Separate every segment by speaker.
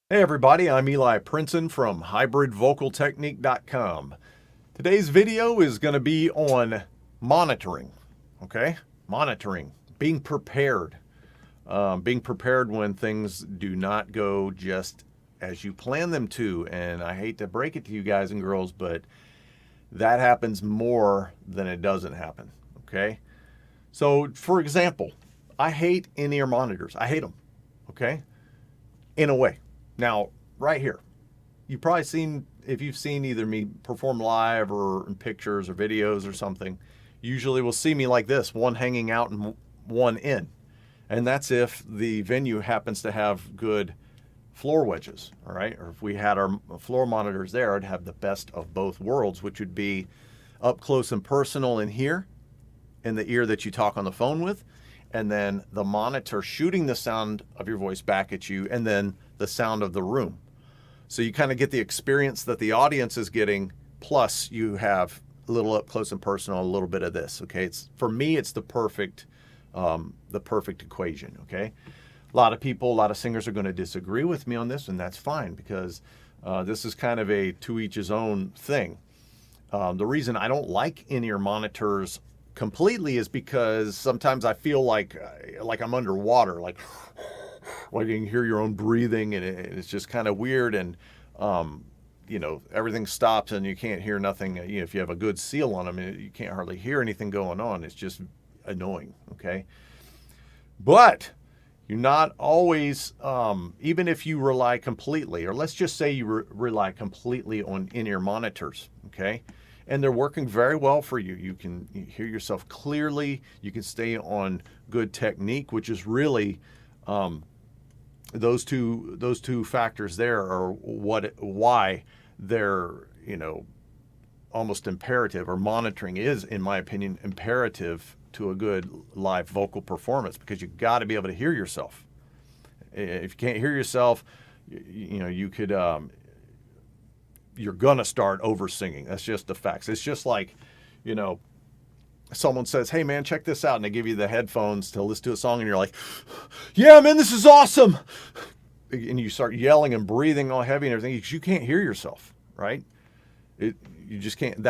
Speaker 1: Hey everybody, I'm Eli Prinsen from hybridvocaltechnique.com. Today's video is going to be on monitoring, okay? Monitoring, being prepared. Being prepared when things do not go just as you plan them to. And I hate to break it to you guys and girls, but that happens more than it doesn't happen, okay? So, for example, I hate in-ear monitors. I hate them, okay? In a way. Now, right here, you've probably seen, if you've seen either me perform live or in pictures or videos or something, usually will see me like this, one hanging out and one in. And that's if the venue happens to have good floor wedges, all right? Or if we had our floor monitors there, I'd have the best of both worlds, which would be up close and personal in here, in the ear that you talk on the phone with, and then the monitor shooting the sound of your voice back at you, and then the sound of the room. So you kind of get the experience that the audience is getting, plus you have a little up close and personal, a little bit of this, okay? It's, for me, it's the perfect equation, okay? A lot of people, a lot of singers are going to disagree with me on this, and that's fine, because this is kind of a to each his own thing. The reason I don't like in-ear monitors completely is because sometimes I feel like I'm underwater, like you can hear your own breathing, and it's just kind of weird, and you know, everything stops and you can't hear nothing. You know, if you have a good seal on them, you can't hardly hear anything going on. It's just annoying, okay? But you're not always, even if you rely completely, or let's just say you rely completely on in-ear monitors, okay? And they're working very well for you. You can hear yourself clearly. You can stay on good technique, which is really those two factors there are why they're, you know, almost imperative, or monitoring is, in my opinion, imperative to a good live vocal performance, because you got to be able to hear yourself. If you can't hear yourself, you know, you could you're gonna start over singing. That's just the facts. It's just like, you know, someone says, "Hey man, check this out," and they give you the headphones to listen to a song, and you're like, "Yeah man, this is awesome," and you start yelling and breathing all heavy and everything because you can't hear yourself, right? You just can't.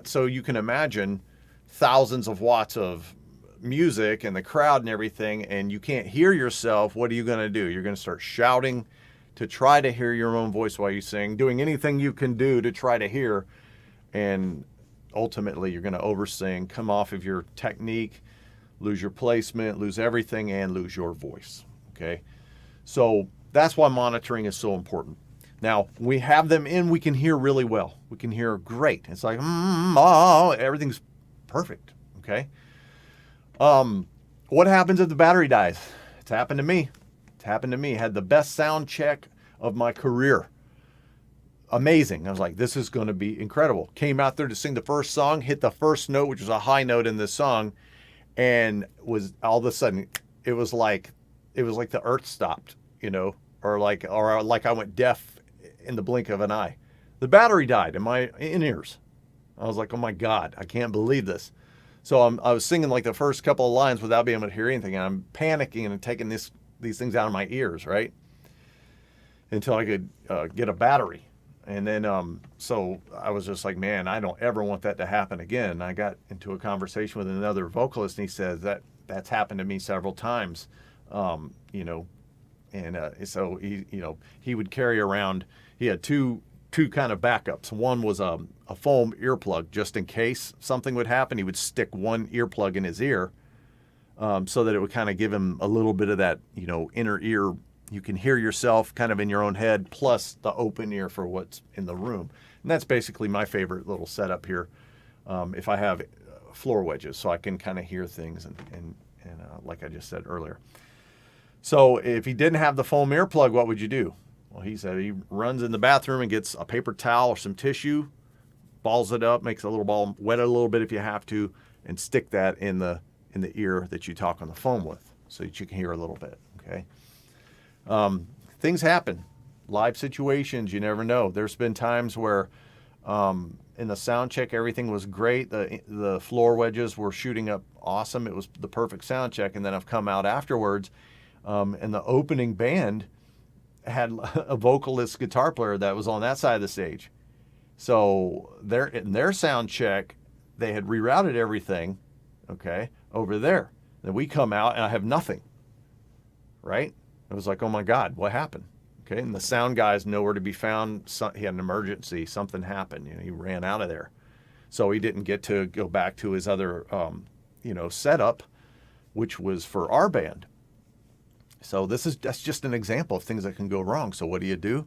Speaker 1: So you can imagine thousands of watts of music and the crowd and everything, and you can't hear yourself. What are you gonna do? You're gonna start shouting to try to hear your own voice while you sing, doing anything you can do to try to hear, and ultimately you're going to oversing, come off of your technique, lose your placement, lose everything, and lose your voice, okay? So that's why monitoring is so important. Now, we have them in, we can hear really well. We can hear great. It's like, oh, everything's perfect, okay? What happens if the battery dies? It's happened to me. It's happened to me. Had the best sound check of my career. Amazing. I was like, this is going to be incredible. Came out there to sing the first song, hit the first note, which was a high note in this song, and was all of a sudden, it was like the earth stopped, you know, or like I went deaf in the blink of an eye. The battery died in my in-ears. I was like, oh my God, I can't believe this. So I was singing like the first couple of lines without being able to hear anything, and I'm panicking and taking these things out of my ears, right? Until I could get a battery. And then, so I was just like, man, I don't ever want that to happen again. I got into a conversation with another vocalist, and he says that's happened to me several times, you know, and so he would carry around, he had two kind of backups. One was a foam earplug, just in case something would happen. He would stick one earplug in his ear, so that it would kind of give him a little bit of that, you know, inner ear. You can hear yourself kind of in your own head, plus the open ear for what's in the room. And that's basically my favorite little setup here. If I have floor wedges, so I can kind of hear things, and like I just said earlier. So if he didn't have the foam earplug, what would you do? Well, he said he runs in the bathroom and gets a paper towel or some tissue, balls it up, makes a little ball, wet it a little bit if you have to, and stick that in the ear that you talk on the phone with, so that you can hear a little bit, okay? Things happen. Live situations, you never know. There's been times where in the sound check, everything was great. The floor wedges were shooting up awesome. It was the perfect sound check. And then I've come out afterwards, and the opening band had a vocalist guitar player that was on that side of the stage. So in their sound check, they had rerouted everything, okay, over there. Then we come out and I have nothing, right? It was like, oh my God, what happened? Okay, and the sound guy's nowhere to be found. He had an emergency. Something happened. He ran out of there. So he didn't get to go back to his other, setup, which was for our band. So that's just an example of things that can go wrong. So what do?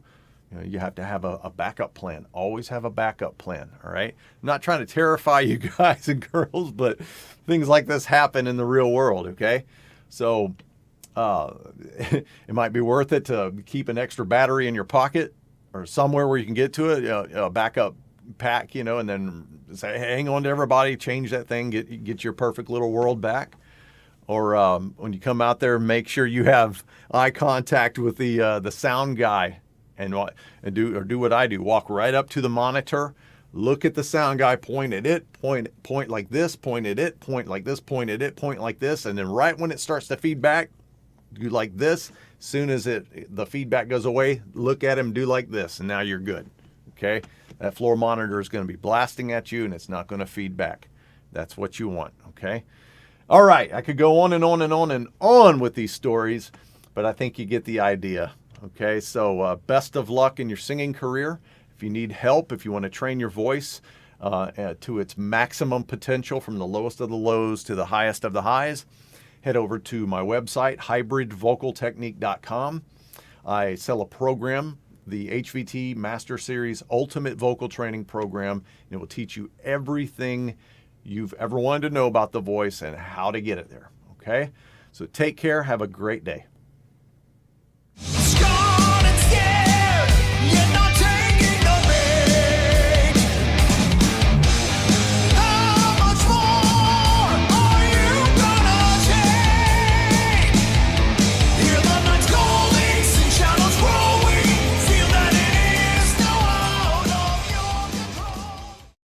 Speaker 1: You have to have a backup plan. Always have a backup plan, all right? I'm not trying to terrify you guys and girls, but things like this happen in the real world, okay? So it might be worth it to keep an extra battery in your pocket or somewhere where you can get to it, a backup pack, and then say, hey, hang on to everybody, change that thing, get your perfect little world back. Or when you come out there, make sure you have eye contact with the sound guy, and do what I do. Walk right up to the monitor, look at the sound guy, point at it, point like this, point at it, point like this, point at it, point like this, and then right when it starts to feedback, do like this. As soon as the feedback goes away, look at him, do like this, and now you're good. Okay, that floor monitor is going to be blasting at you, and it's not going to feed back. That's what you want. Okay. All right, I could go on and on and on and on with these stories, but I think you get the idea. Okay, so best of luck in your singing career. If you need help, if you want to train your voice to its maximum potential from the lowest of the lows to the highest of the highs, head over to my website, hybridvocaltechnique.com. I sell a program, the HVT Master Series Ultimate Vocal Training Program. It will teach you everything you've ever wanted to know about the voice and how to get it there. Okay, so take care. Have a great day.